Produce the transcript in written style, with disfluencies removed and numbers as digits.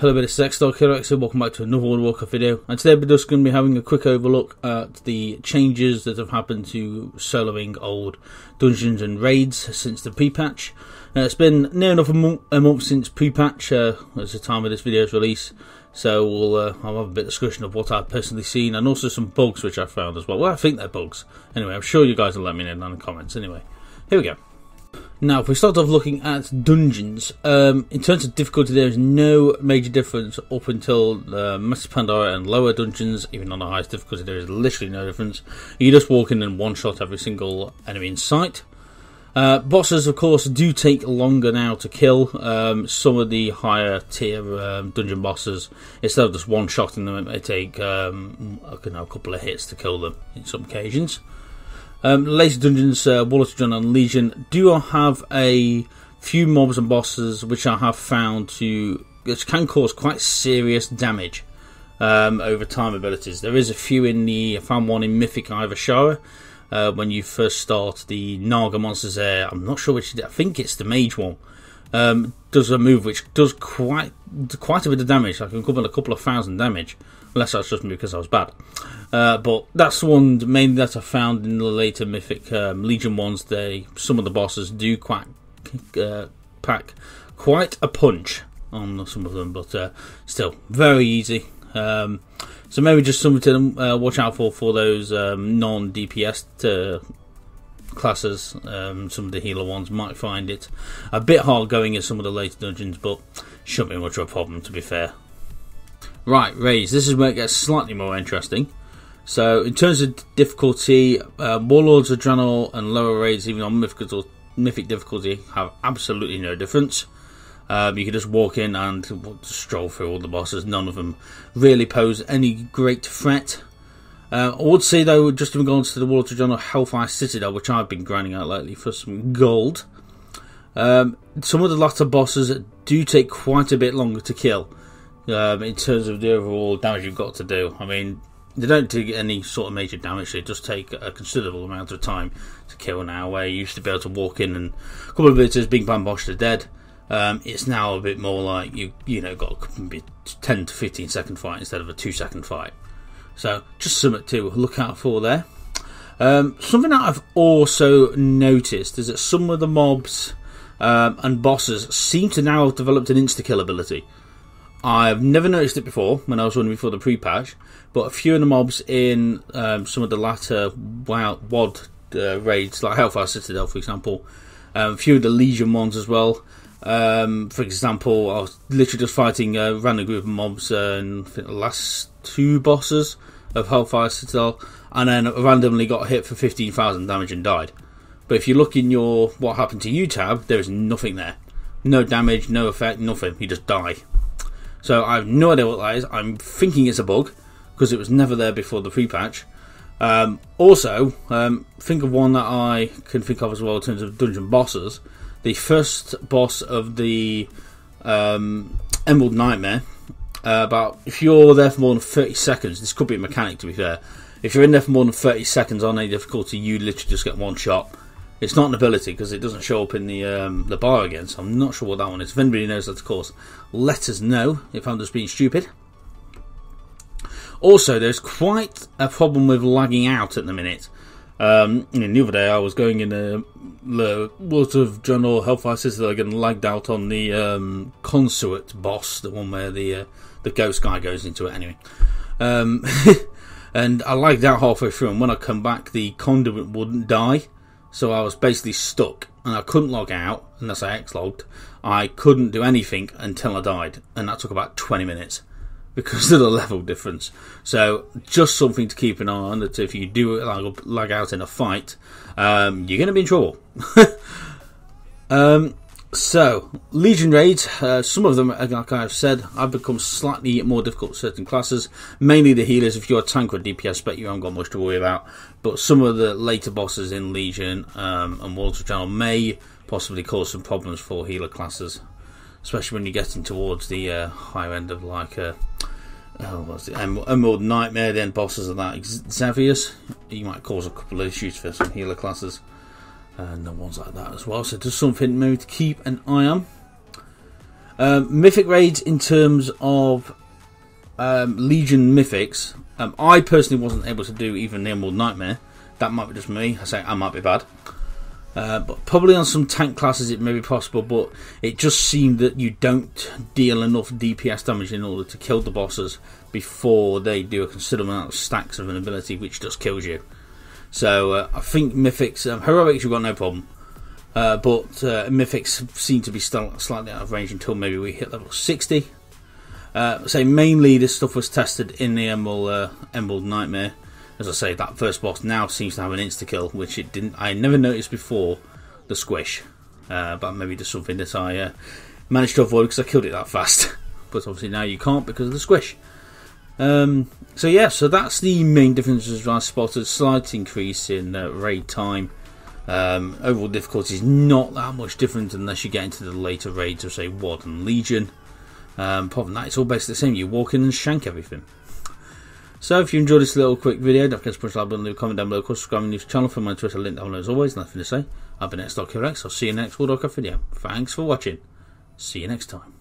hello bit of Sex Star Killer X, welcome back to another World of Warcraft video, and today we're just going to be having a quick overlook at the changes that have happened to soloing old dungeons and raids since the pre-patch. It's been near enough a month since pre-patch, as the time of this video's release, so I'll have a bit of discussion of what I've personally seen, and also some bugs which I found as well. Well, I think they're bugs. Anyway, I'm sure you guys will let me know in the comments. Anyway, here we go. Now, if we start off looking at dungeons, in terms of difficulty, there is no major difference up until Master Pandora and lower dungeons. Even on the highest difficulty, there is literally no difference. You just walk in and one-shot every single enemy in sight. Bosses, of course, do take longer now to kill. Some of the higher tier dungeon bosses, instead of just one-shotting them, it may take a couple of hits to kill them in some occasions. Later dungeons, Warlords of Draenor and Legion, do have a few mobs and bosses which I have found which can cause quite serious damage over time abilities. There is a few I found one in Mythic Ivashara when you first start. The Naga monsters there, I'm not sure which, I think it's the mage one, does a move which does quite a bit of damage. I can cover a couple of thousand damage, unless that's just me because I was bad. But that's the one mainly that I found in the later Mythic Legion ones. Some of the bosses do pack quite a punch on some of them, but still very easy. So maybe just something to watch out for those non-DPS classes. Some of the healer ones might find it a bit hard going in some of the later dungeons, but shouldn't be much of a problem, to be fair. Right, raids. This is where it gets slightly more interesting. So, in terms of difficulty, Warlords of Draenor and lower raids, even on Mythic difficulty, have absolutely no difference. You can just walk in and stroll through all the bosses. None of them really pose any great threat. I would say, though, just in regards to the Warlords of Draenor Hellfire Citadel, which I've been grinding out lately for some gold, some of the latter bosses do take quite a bit longer to kill. In terms of the overall damage you've got to do. I mean, they don't do any sort of major damage, they just take a considerable amount of time to kill now, where you used to be able to walk in and a couple of visitors, bing bang bosh, they're dead. It's now a bit more like you got a 10 to 15 second fight instead of a 2-second fight. So just something to look out for there. Something that I've also noticed is that some of the mobs and bosses seem to now have developed an insta-kill ability. I've never noticed it before when I was running before the pre-patch, but a few of the mobs in some of the latter WoD raids, like Hellfire Citadel, for example, a few of the Legion ones as well. For example, I was literally just fighting a random group of mobs in the last 2 bosses of Hellfire Citadel, and then randomly got hit for 15,000 damage and died. But if you look in your what happened to you tab, there is nothing there. No damage, no effect, nothing. You just die. So I have no idea what that is. I'm thinking it's a bug, because it was never there before the pre-patch. Also, think of one that I can think of as well in terms of dungeon bosses. The first boss of the Emerald Nightmare, if you're there for more than 30 seconds, this could be a mechanic to be fair, if you're in there for more than 30 seconds on any difficulty, you literally just get one shot. It's not an ability because it doesn't show up in the bar again, so I'm not sure what that one is. If anybody knows that, of course, let us know if I'm just being stupid. Also, there's quite a problem with lagging out at the minute. The other day I was going in the Warlords of Draenor Hellfire Citadel and lagged out on the Consulate boss, the one where the ghost guy goes into it anyway. And I lagged out halfway through, and when I come back the conduit wouldn't die. So I was basically stuck, and I couldn't log out unless I X-logged. I couldn't do anything until I died, and that took about 20 minutes because of the level difference. So just something to keep an eye on, that if you do lag out in a fight, you're going to be in trouble. So, Legion raids, some of them, like I've said, have become slightly more difficult for certain classes. Mainly the healers. If you're a tank or DPS, bet you haven't got much to worry about. But some of the later bosses in Legion and Warlords of Draenor may possibly cause some problems for healer classes. Especially when you're getting towards the higher end of like what's it? Emerald Nightmare, the end bosses of that, Xavius. You might cause a couple of issues for some healer classes. And the ones like that as well, so just something maybe to keep an eye on. Mythic raids in terms of Legion mythics, I personally wasn't able to do even the Emerald Nightmare. That might be just me. I say I might be bad. But probably on some tank classes it may be possible, but it just seemed that you don't deal enough DPS damage in order to kill the bosses before they do a considerable amount of stacks of an ability which just kills you. So I think Mythics, Heroics you've got no problem, but Mythics seem to be still slightly out of range until maybe we hit level 60. Say mainly this stuff was tested in the Emerald Nightmare. As I say, that first boss now seems to have an insta-kill, which it didn't. I never noticed before the squish, but maybe just something that I managed to avoid because I killed it that fast. But obviously now you can't because of the squish. So yeah, so that's the main differences I spotted. Slight increase in raid time. Overall difficulty is not that much different unless you get into the later raids of say WoD and Legion. Apart from that, it's all basically the same. You walk in and shank everything. So if you enjoyed this little quick video, don't forget to push the like button, leave a comment down below, of course, subscribe to the channel, for my Twitter link down below as always. Nothing to say. I've been X.QRX. I'll see you next Warcraft video. Thanks for watching. See you next time.